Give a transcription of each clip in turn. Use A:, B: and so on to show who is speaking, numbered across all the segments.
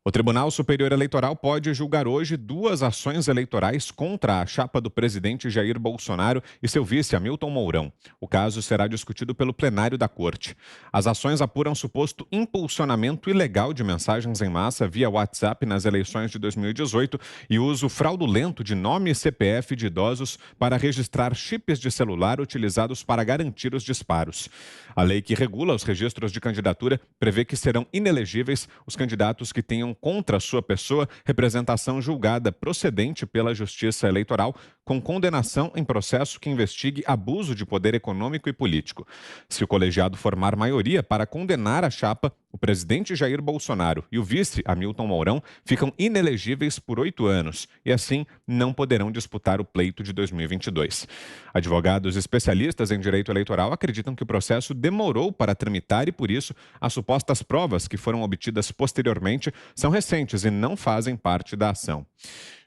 A: O Tribunal Superior Eleitoral pode julgar hoje duas ações eleitorais contra a chapa do presidente Jair Bolsonaro e seu vice Hamilton Mourão. O caso será discutido pelo plenário da Corte. As ações apuram suposto impulsionamento ilegal de mensagens em massa via WhatsApp nas eleições de 2018 e uso fraudulento de nome e CPF de idosos para registrar chips de celular utilizados para garantir os disparos. A lei que regula os registros de candidatura prevê que serão inelegíveis os candidatos que tenham contra sua pessoa representação julgada procedente pela Justiça Eleitoral com condenação em processo que investigue abuso de poder econômico e político. Se o colegiado formar maioria para condenar a chapa, o presidente Jair Bolsonaro e o vice Hamilton Mourão ficam inelegíveis por 8 anos e, assim, não poderão disputar o pleito de 2022. Advogados especialistas em direito eleitoral acreditam que o processo demorou para tramitar e, por isso, as supostas provas que foram obtidas posteriormente são recentes e não fazem parte da ação.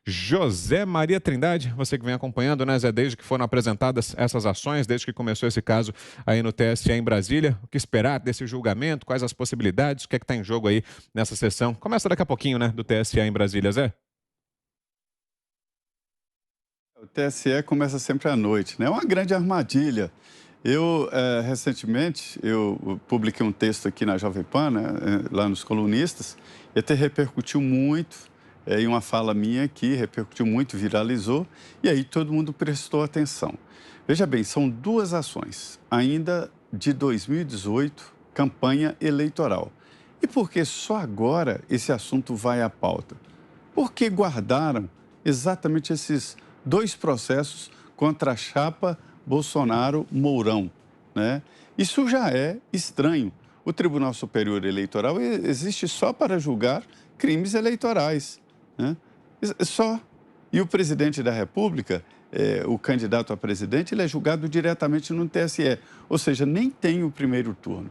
A: José Maria Trindade, você que vem acompanhando, né, Zé, desde que foram apresentadas essas ações, desde que começou esse caso aí no TSE em Brasília, o que esperar desse julgamento, quais as possibilidades, o que é que está em jogo aí nessa sessão? Começa daqui a pouquinho, né, do TSE em Brasília, Zé?
B: O TSE começa sempre à noite, né? É uma grande armadilha. Recentemente, eu publiquei um texto aqui na Jovem Pan, né, lá nos colunistas, e até repercutiu muito, em uma fala minha aqui, repercutiu muito, viralizou, e aí todo mundo prestou atenção. Veja bem, são duas ações, ainda de 2018, campanha eleitoral. E por que só agora esse assunto vai à pauta? Porque guardaram exatamente esses dois processos contra a chapa Bolsonaro-Mourão, né? Isso já é estranho. O Tribunal Superior Eleitoral existe só para julgar crimes eleitorais, né? Só. E o presidente da República, o candidato a presidente, ele é julgado diretamente no TSE, ou seja, nem tem o primeiro turno.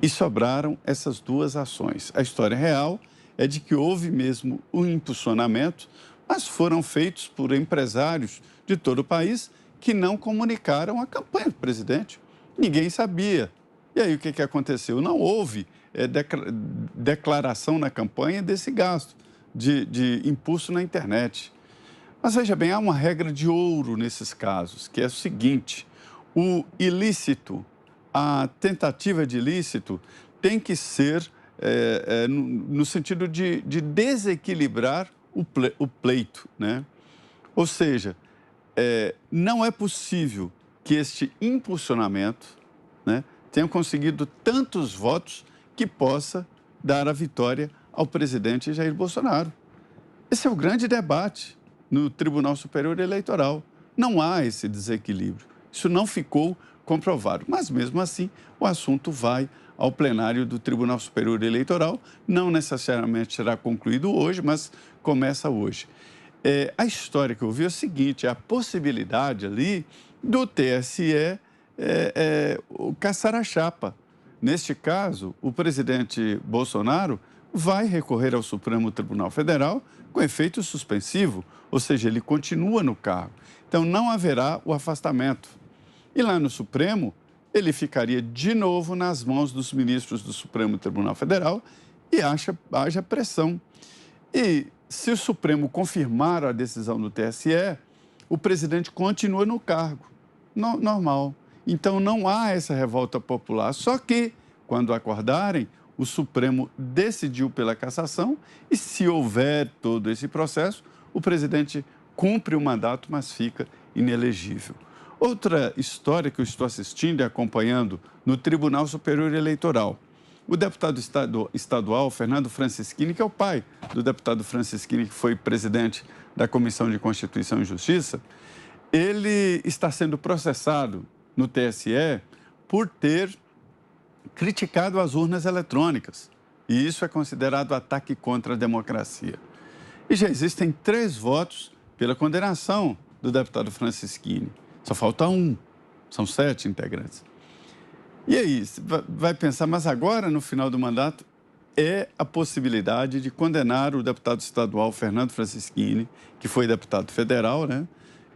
B: E sobraram essas duas ações. A história real é de que houve mesmo um impulsionamento, mas foram feitos por empresários de todo o país que não comunicaram a campanha do presidente. Ninguém sabia. E aí o que aconteceu? Não houve declaração na campanha desse gasto de impulso na internet. Mas veja bem, há uma regra de ouro nesses casos, que é o seguinte: o ilícito, a tentativa de ilícito tem que ser no sentido de desequilibrar o pleito, né? Ou seja, não é possível que este impulsionamento, né, tenha conseguido tantos votos que possa dar a vitória ao presidente Jair Bolsonaro. Esse é o grande debate no Tribunal Superior Eleitoral. Não há esse desequilíbrio. Isso não ficou comprovado. Mas, mesmo assim, o assunto vai ao plenário do Tribunal Superior Eleitoral. Não necessariamente será concluído hoje, mas começa hoje. A história que eu vi é o seguinte: a possibilidade ali do TSE caçar a chapa. Neste caso, o presidente Bolsonaro vai recorrer ao Supremo Tribunal Federal com efeito suspensivo, ou seja, ele continua no cargo. Então, não haverá o afastamento. E lá no Supremo, ele ficaria de novo nas mãos dos ministros do Supremo Tribunal Federal e haja pressão. E se o Supremo confirmar a decisão do TSE, o presidente continua no cargo, normal. Então, não há essa revolta popular. Só que, quando acordarem, o Supremo decidiu pela cassação e, se houver todo esse processo, o presidente cumpre o mandato, mas fica inelegível. Outra história que eu estou assistindo e acompanhando no Tribunal Superior Eleitoral. O deputado estadual, Fernando Francischini, que é o pai do deputado Francischini, que foi presidente da Comissão de Constituição e Justiça, ele está sendo processado no TSE por ter criticado as urnas eletrônicas. E isso é considerado ataque contra a democracia. E já existem 3 votos pela condenação do deputado Francischini. Só falta um. São 7 integrantes. E aí, vai pensar, mas agora, no final do mandato, é a possibilidade de condenar o deputado estadual Fernando Francischini, que foi deputado federal, né?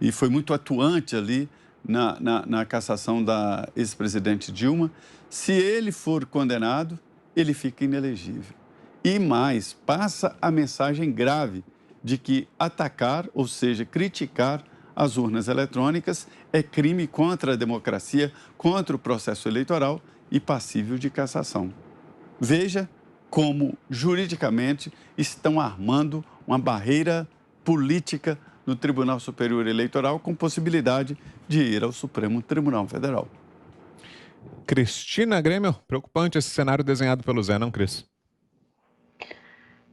B: E foi muito atuante ali na cassação da ex-presidente Dilma. Se ele for condenado, ele fica inelegível. E mais, passa a mensagem grave de que atacar, ou seja, criticar as urnas eletrônicas é crime contra a democracia, contra o processo eleitoral e passível de cassação. Veja como, juridicamente, estão armando uma barreira política no Tribunal Superior Eleitoral com possibilidade de ir ao Supremo Tribunal Federal.
A: Cristina Grêmio, preocupante esse cenário desenhado pelo Zé, não, Cris?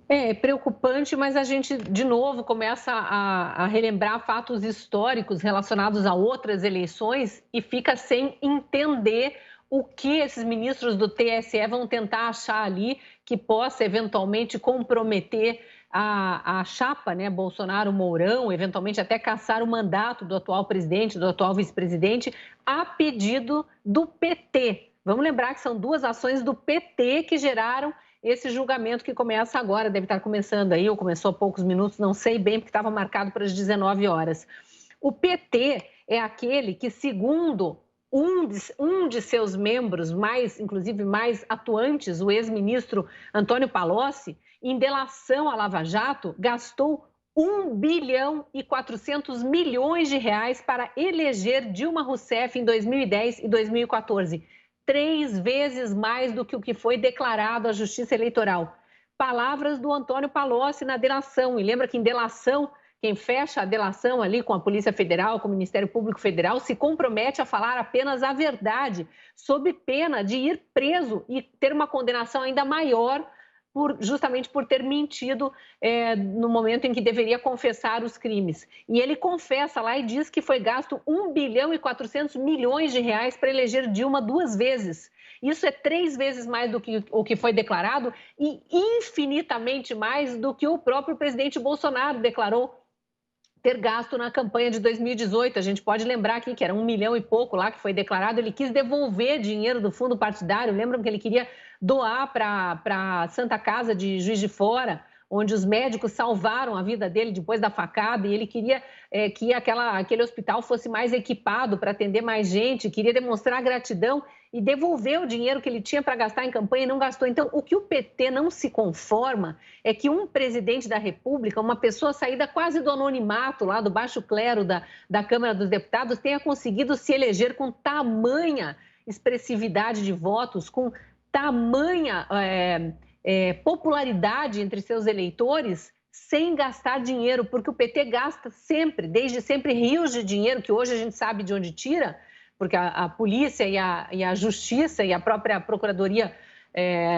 C: É preocupante, mas a gente, de novo, começa a relembrar fatos históricos relacionados a outras eleições e fica sem entender o que esses ministros do TSE vão tentar achar ali que possa eventualmente comprometer a chapa, né, Bolsonaro-Mourão, eventualmente até cassar o mandato do atual presidente, do atual vice-presidente, a pedido do PT. Vamos lembrar que são duas ações do PT que geraram esse julgamento que começa agora, deve estar começando aí, ou começou há poucos minutos, não sei bem, porque estava marcado para as 19 horas. O PT é aquele que, segundo um de seus membros, inclusive mais atuantes, o ex-ministro Antônio Palocci, em delação à Lava Jato, gastou 1 bilhão e 400 milhões de reais para eleger Dilma Rousseff em 2010 e 2014. 3 vezes mais do que o que foi declarado à Justiça Eleitoral. Palavras do Antônio Palocci na delação. E lembra que em delação, quem fecha a delação ali com a Polícia Federal, com o Ministério Público Federal, se compromete a falar apenas a verdade, sob pena de ir preso e ter uma condenação ainda maior justamente por ter mentido no momento em que deveria confessar os crimes. E ele confessa lá e diz que foi gasto 1 bilhão e 400 milhões de reais para eleger Dilma 2 vezes. Isso é 3 vezes mais do que o que foi declarado e infinitamente mais do que o próprio presidente Bolsonaro declarou ter gasto na campanha de 2018. A gente pode lembrar aqui que era 1 milhão e pouco lá que foi declarado. Ele quis devolver dinheiro do fundo partidário. Lembram que ele queria doar para a Santa Casa de Juiz de Fora, onde os médicos salvaram a vida dele depois da facada, e ele queria que aquele hospital fosse mais equipado para atender mais gente, queria demonstrar gratidão e devolver o dinheiro que ele tinha para gastar em campanha e não gastou. Então, o que o PT não se conforma é que um presidente da República, uma pessoa saída quase do anonimato, lá do baixo clero da Câmara dos Deputados, tenha conseguido se eleger com tamanha expressividade de votos, com tamanha popularidade entre seus eleitores, sem gastar dinheiro, porque o PT gasta sempre, desde sempre, rios de dinheiro, que hoje a gente sabe de onde tira, porque a polícia e a justiça e a própria procuradoria,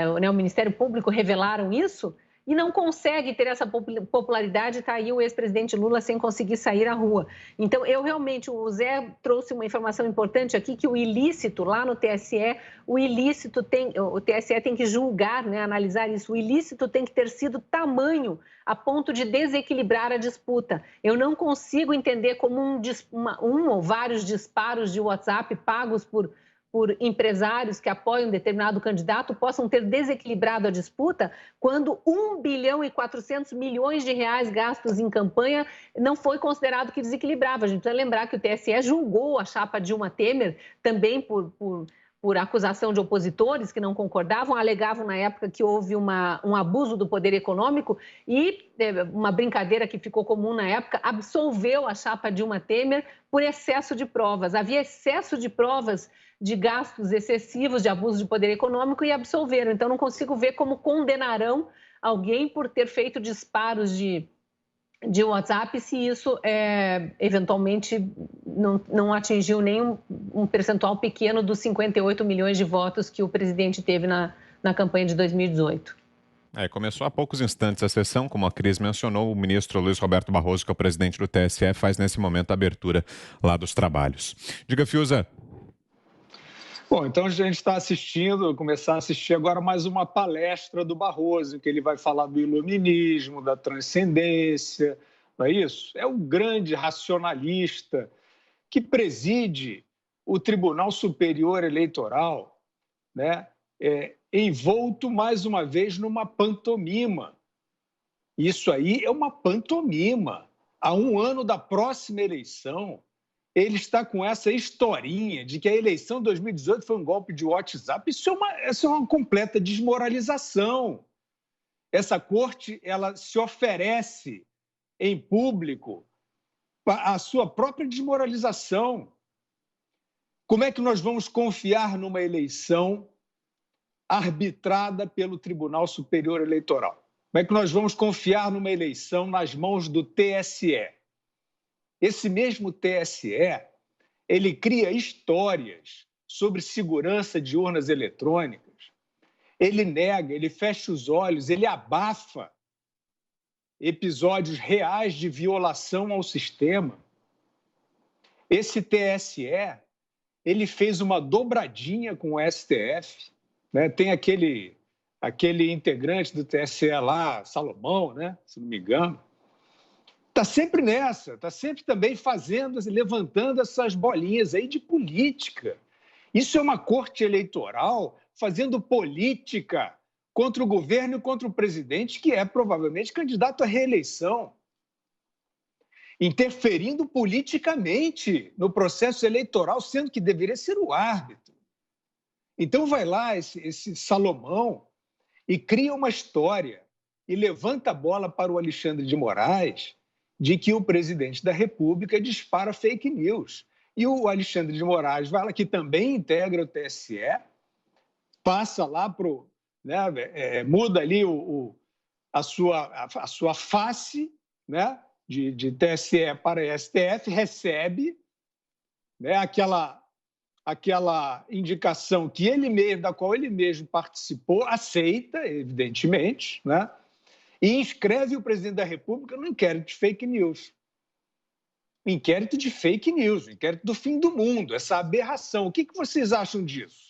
C: o Ministério Público revelaram isso, e não consegue ter essa popularidade, está aí o ex-presidente Lula sem conseguir sair à rua. Então, o Zé trouxe uma informação importante aqui, que o ilícito lá no TSE, o TSE tem que julgar, né, analisar isso, o ilícito tem que ter sido tamanho a ponto de desequilibrar a disputa. Eu não consigo entender como um ou vários disparos de WhatsApp pagos por empresários que apoiam determinado candidato possam ter desequilibrado a disputa quando 1 bilhão e 400 milhões de reais gastos em campanha não foi considerado que desequilibrava. A gente precisa lembrar que o TSE julgou a chapa Dilma Temer também por acusação de opositores que não concordavam, alegavam na época que houve um abuso do poder econômico e uma brincadeira que ficou comum na época, absolveu a chapa Dilma Temer por excesso de provas. Havia excesso de provas de gastos excessivos de abuso de poder econômico e absolveram. Então, não consigo ver como condenarão alguém por ter feito disparos de WhatsApp se isso eventualmente não atingiu nem um percentual pequeno dos 58 milhões de votos que o presidente teve na campanha de 2018.
A: Começou há poucos instantes a sessão, como a Cris mencionou, o ministro Luiz Roberto Barroso, que é o presidente do TSE, faz nesse momento a abertura lá dos trabalhos. Diga, Fiuza.
D: Bom, então a gente está começar a assistir agora mais uma palestra do Barroso, em que ele vai falar do iluminismo, da transcendência, não é isso? É o grande racionalista que preside o Tribunal Superior Eleitoral, né? Envolto mais uma vez numa pantomima. Isso aí é uma pantomima. Há um ano da próxima eleição, ele está com essa historinha de que a eleição de 2018 foi um golpe de WhatsApp. Isso é uma completa desmoralização. Essa corte ela se oferece em público a sua própria desmoralização. Como é que nós vamos confiar numa eleição arbitrada pelo Tribunal Superior Eleitoral? Como é que nós vamos confiar numa eleição nas mãos do TSE? Esse mesmo TSE, ele cria histórias sobre segurança de urnas eletrônicas. Ele nega, ele fecha os olhos, ele abafa episódios reais de violação ao sistema. Esse TSE, ele fez uma dobradinha com o STF, né? Tem aquele integrante do TSE lá, Salomão, né? Se não me engano, está sempre nessa, está sempre também fazendo, levantando essas bolinhas aí de política. Isso é uma corte eleitoral fazendo política contra o governo e contra o presidente, que é provavelmente candidato à reeleição, interferindo politicamente no processo eleitoral, sendo que deveria ser o árbitro. Então vai lá esse Salomão e cria uma história e levanta a bola para o Alexandre de Moraes de que o presidente da República dispara fake news. E o Alexandre de Moraes vai lá, que também integra o TSE, passa lá para o... Né, muda ali a sua face, né, de TSE para STF, recebe, né, aquela indicação que da qual ele mesmo participou, aceita, evidentemente, né, e inscreve o presidente da República no inquérito de fake news. Inquérito de fake news, inquérito do fim do mundo, essa aberração. O que vocês acham disso?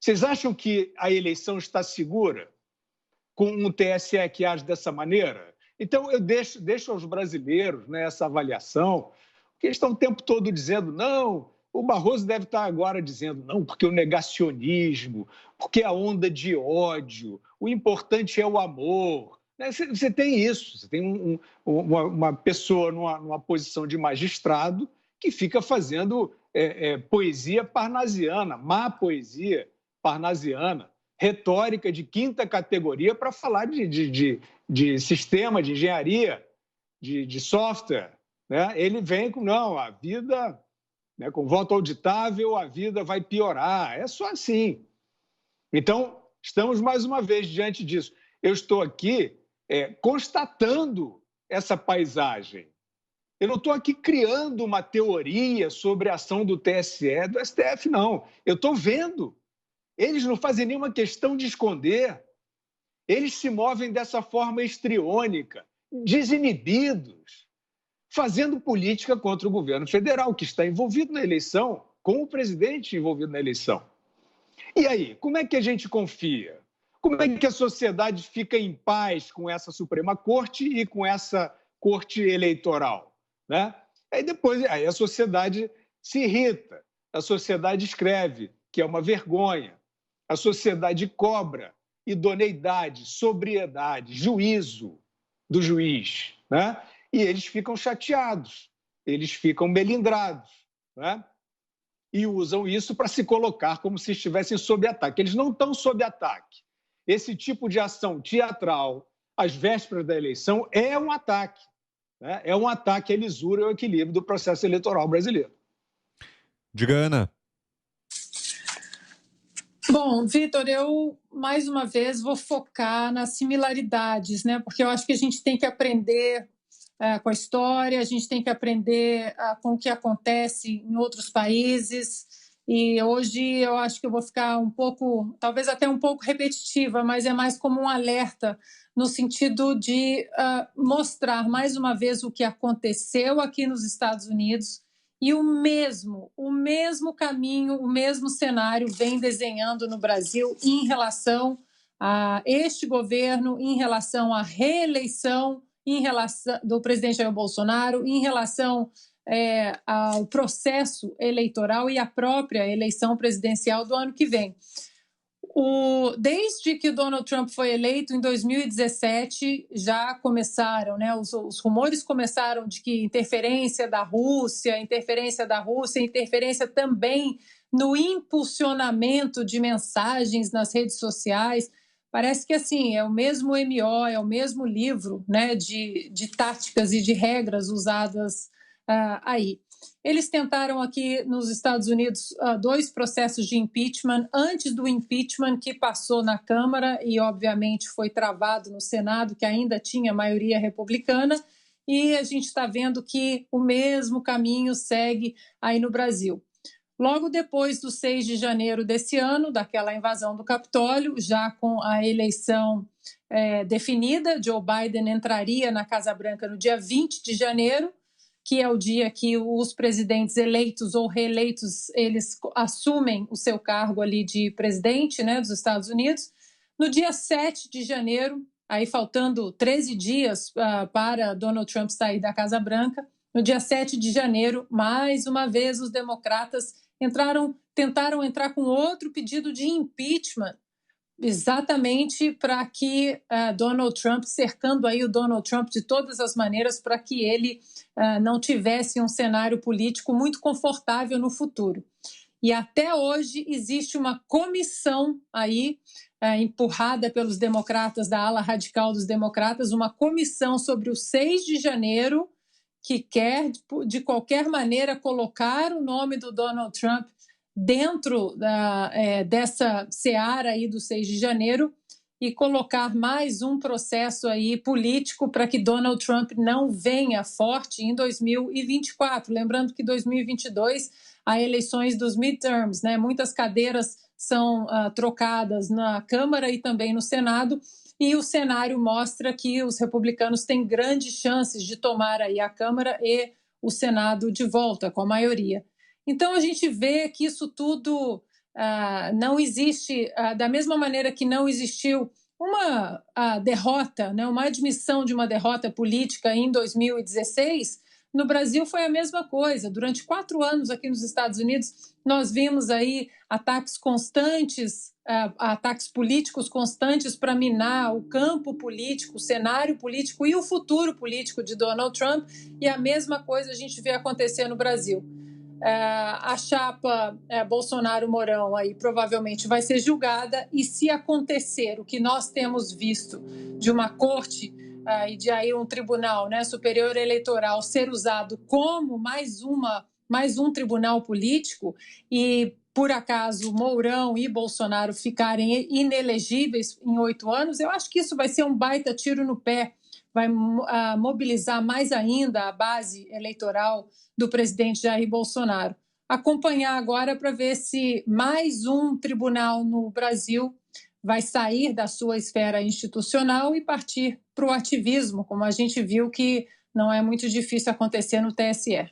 D: Vocês acham que a eleição está segura com um TSE que age dessa maneira? Então, eu deixo aos brasileiros, né, essa avaliação, porque eles estão o tempo todo dizendo, não, o Barroso deve estar agora dizendo, não, porque o negacionismo, porque a onda de ódio, o importante é o amor. Você tem isso, você tem uma pessoa numa posição de magistrado que fica fazendo poesia parnasiana, má poesia parnasiana, retórica de quinta categoria para falar de sistema, de engenharia, de software. Né? Ele vem com, não, a vida, né, com voto auditável, a vida vai piorar. É só assim. Então, estamos mais uma vez diante disso. Eu estou aqui constatando essa paisagem. Eu não estou aqui criando uma teoria sobre a ação do TSE, do STF, não. Eu estou vendo. Eles não fazem nenhuma questão de esconder. Eles se movem dessa forma histriônica, desinibidos, fazendo política contra o governo federal, que está envolvido na eleição, com o presidente envolvido na eleição. E aí, como é que a gente confia? Como é que a sociedade fica em paz com essa Suprema Corte e com essa Corte Eleitoral? Né? Aí a sociedade se irrita, a sociedade escreve que é uma vergonha, a sociedade cobra idoneidade, sobriedade, juízo do juiz, né? E eles ficam chateados, eles ficam melindrados, né? E usam isso para se colocar como se estivessem sob ataque. Eles não estão sob ataque. Esse tipo de ação teatral, às vésperas da eleição, é um ataque. Né? É um ataque à lisura e ao equilíbrio do processo eleitoral brasileiro.
A: Diga, Ana.
E: Bom, Vitor, eu, mais uma vez, vou focar nas similaridades, né? Porque eu acho que a gente tem que aprender com a história, a gente tem que aprender com o que acontece em outros países. E hoje eu acho que eu vou ficar um pouco, talvez até um pouco repetitiva, mas é mais como um alerta no sentido de mostrar mais uma vez o que aconteceu aqui nos Estados Unidos e o mesmo caminho, o mesmo cenário vem desenhando no Brasil em relação a este governo, em relação à reeleição do presidente Jair Bolsonaro, em relação ao processo eleitoral e à própria eleição presidencial do ano que vem. Desde que Donald Trump foi eleito em 2017, já começaram, né, os rumores começaram de que interferência também no impulsionamento de mensagens nas redes sociais Parece que assim é o mesmo MO, é o mesmo livro, né, de táticas e de regras usadas aí. Eles tentaram aqui nos Estados Unidos 2 processos de impeachment antes do impeachment que passou na Câmara e, obviamente, foi travado no Senado, que ainda tinha maioria republicana, e a gente está vendo que o mesmo caminho segue aí no Brasil. Logo depois do 6 de janeiro desse ano, daquela invasão do Capitólio, já com a eleição definida, Joe Biden entraria na Casa Branca no dia 20 de janeiro, que é o dia que os presidentes eleitos ou reeleitos, eles assumem o seu cargo ali de presidente, né, dos Estados Unidos. No dia 7 de janeiro, aí faltando 13 dias para Donald Trump sair da Casa Branca, no dia 7 de janeiro, mais uma vez os democratas tentaram entrar com outro pedido de impeachment, exatamente para que Donald Trump, cercando aí o Donald Trump de todas as maneiras para que ele não tivesse um cenário político muito confortável no futuro. E até hoje existe uma comissão aí, empurrada pelos democratas, da ala radical dos democratas, uma comissão sobre o 6 de janeiro, que quer, de qualquer maneira, colocar o nome do Donald Trump dentro dessa seara aí do 6 de janeiro e colocar mais um processo aí político para que Donald Trump não venha forte em 2024. Lembrando que 2022 há eleições dos midterms, né? Muitas cadeiras são trocadas na Câmara e também no Senado, e o cenário mostra que os republicanos têm grandes chances de tomar aí a Câmara e o Senado de volta com a maioria. Então, a gente vê que isso tudo não existe, da mesma maneira que não existiu uma derrota, né, uma admissão de uma derrota política em 2016, no Brasil foi a mesma coisa. Durante 4 anos aqui nos Estados Unidos, nós vimos aí ataques constantes, ataques políticos constantes para minar o campo político, o cenário político e o futuro político de Donald Trump, e a mesma coisa a gente vê acontecer no Brasil. A chapa Bolsonaro-Mourão aí provavelmente vai ser julgada, e se acontecer o que nós temos visto de uma corte e de aí um tribunal, né, superior eleitoral ser usado como mais um tribunal político, e por acaso Mourão e Bolsonaro ficarem inelegíveis em 8 anos, eu acho que isso vai ser um baita tiro no pé, vai mobilizar mais ainda a base eleitoral do presidente Jair Bolsonaro. Acompanhar agora para ver se mais um tribunal no Brasil vai sair da sua esfera institucional e partir para o ativismo, como a gente viu que não é muito difícil acontecer no TSE.